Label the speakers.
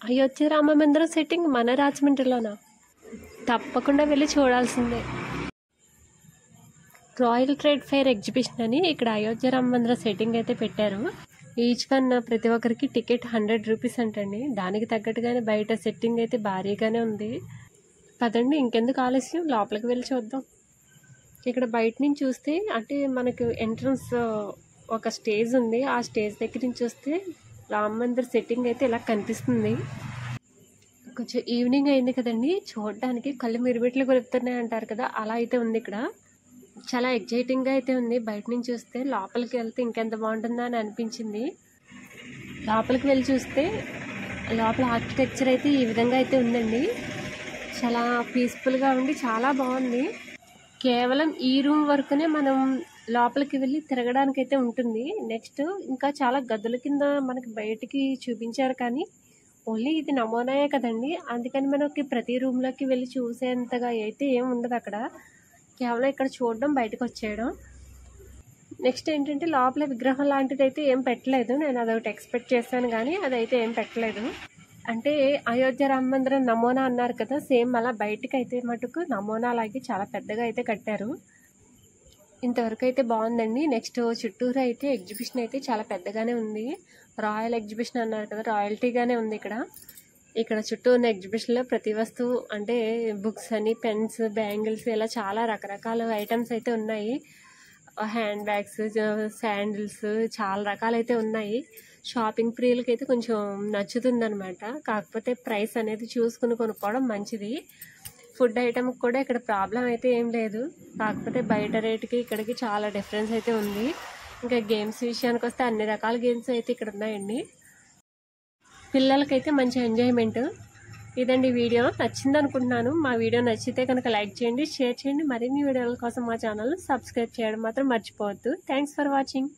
Speaker 1: అయోధ్య రామ మందిరం సెట్టింగ్ మన రాజమండ్రిలోనా? తప్పకుండా వెళ్ళి చూడాల్సిందే. రాయల్ ట్రేడ్ ఫెయిర్ ఎగ్జిబిషన్ అని ఇక్కడ అయోధ్య రామ మందిరం సెట్టింగ్ అయితే పెట్టారు. ఈచ్ వన్ ప్రతి ఒక్కరికి టికెట్ 100 రూపీస్ అంటండి. దానికి తగ్గట్టుగానే బయట సెట్టింగ్ అయితే భారీగానే ఉంది. పదండి ఇంకెందుకు ఆలస్యం, లోపలికి వెళ్ళి చూద్దాం. ఇక్కడ బయట నుంచి చూస్తే అంటే మనకు ఎంట్రన్స్ ఒక స్టేజ్ ఉంది. ఆ స్టేజ్ దగ్గర నుంచి చూస్తే రామ మందిర్ సెట్టింగ్ అయితే ఇలా కనిపిస్తుంది. కొంచెం ఈవినింగ్ అయింది కదండి, చూడడానికి కళ్ళు మిరుమిట్లు గొలుపుతున్నాయి అంటారు కదా, అలా అయితే ఉంది ఇక్కడ. చాలా ఎగ్జైటింగ్గా అయితే ఉంది. బయట నుంచి చూస్తే లోపలికి వెళ్తే ఇంకెంత బాగుంటుందా అని అనిపించింది. లోపలికి వెళ్ళి చూస్తే లోపల ఆర్కిటెక్చర్ అయితే ఈ విధంగా అయితే ఉందండి. చాలా పీస్ఫుల్గా ఉండి చాలా బాగుంది. కేవలం ఈ రూమ్ వరకునే మనం లోపలికి వెళ్ళి తిరగడానికి అయితే ఉంటుంది. నెక్స్ట్ ఇంకా చాలా గదుల కింద మనకి బయటికి చూపించారు, కానీ ఓన్లీ ఇది నమూనాయే కదండి, అందుకని మనకి ప్రతి రూమ్లోకి వెళ్ళి చూసేంతగా అయితే ఏం ఉండదు అక్కడ. కేవలం ఇక్కడ చూడడం, బయటకు వచ్చేయడం. నెక్స్ట్ ఏంటంటే లోపల విగ్రహం లాంటిది అయితే ఏం పెట్టలేదు. నేను అదొకటి ఎక్స్పెక్ట్ చేశాను, కానీ అదైతే ఏం పెట్టలేదు. అంటే అయోధ్య రామ మందిరం నమూనా అన్నారు కదా, సేమ్ అలా బయటకు అయితే మటుకు నమూనా లాగే చాలా పెద్దగా అయితే కట్టారు. ఇంతవరకు అయితే బాగుందండి. నెక్స్ట్ చుట్టూరు అయితే ఎగ్జిబిషన్ అయితే చాలా పెద్దగానే ఉంది. రాయల్ ఎగ్జిబిషన్ అన్నారు కదా, రాయల్టీగానే ఉంది ఇక్కడ. ఇక్కడ చుట్టూ ఉన్న ఎగ్జిబిషన్లో ప్రతి వస్తువు అంటే బుక్స్ అని, పెన్స్, బ్యాంగిల్స్, ఇలా చాలా రకరకాల ఐటమ్స్ అయితే ఉన్నాయి. హ్యాండ్ బ్యాగ్స్, శాండిల్స్, చాలా రకాలైతే ఉన్నాయి. షాపింగ్ ప్రియులకి అయితే కొంచెం నచ్చుతుందనమాట. కాకపోతే ప్రైస్ అనేది చూసుకుని కొనుక్కోవడం మంచిది. ఫుడ్ ఐటమ్కి కూడా ఇక్కడ ప్రాబ్లం అయితే ఏం లేదు. కాకపోతే బయట రేటుకి ఇక్కడికి చాలా డిఫరెన్స్ అయితే ఉంది. ఇంకా గేమ్స్ విషయానికి వస్తే అన్ని రకాల గేమ్స్ అయితే ఇక్కడ ఉన్నాయండి. పిల్లలకైతే మంచి ఎంజాయ్మెంట్. ఇదండి వీడియో. నచ్చింది అనుకుంటున్నాను. మా వీడియో నచ్చితే కనుక లైక్ చేయండి, షేర్ చేయండి. మరిన్ని వీడియోల కోసం మా ఛానల్ సబ్స్క్రైబ్ చేయడం మాత్రం మర్చిపోవద్దు. Thanks for watching.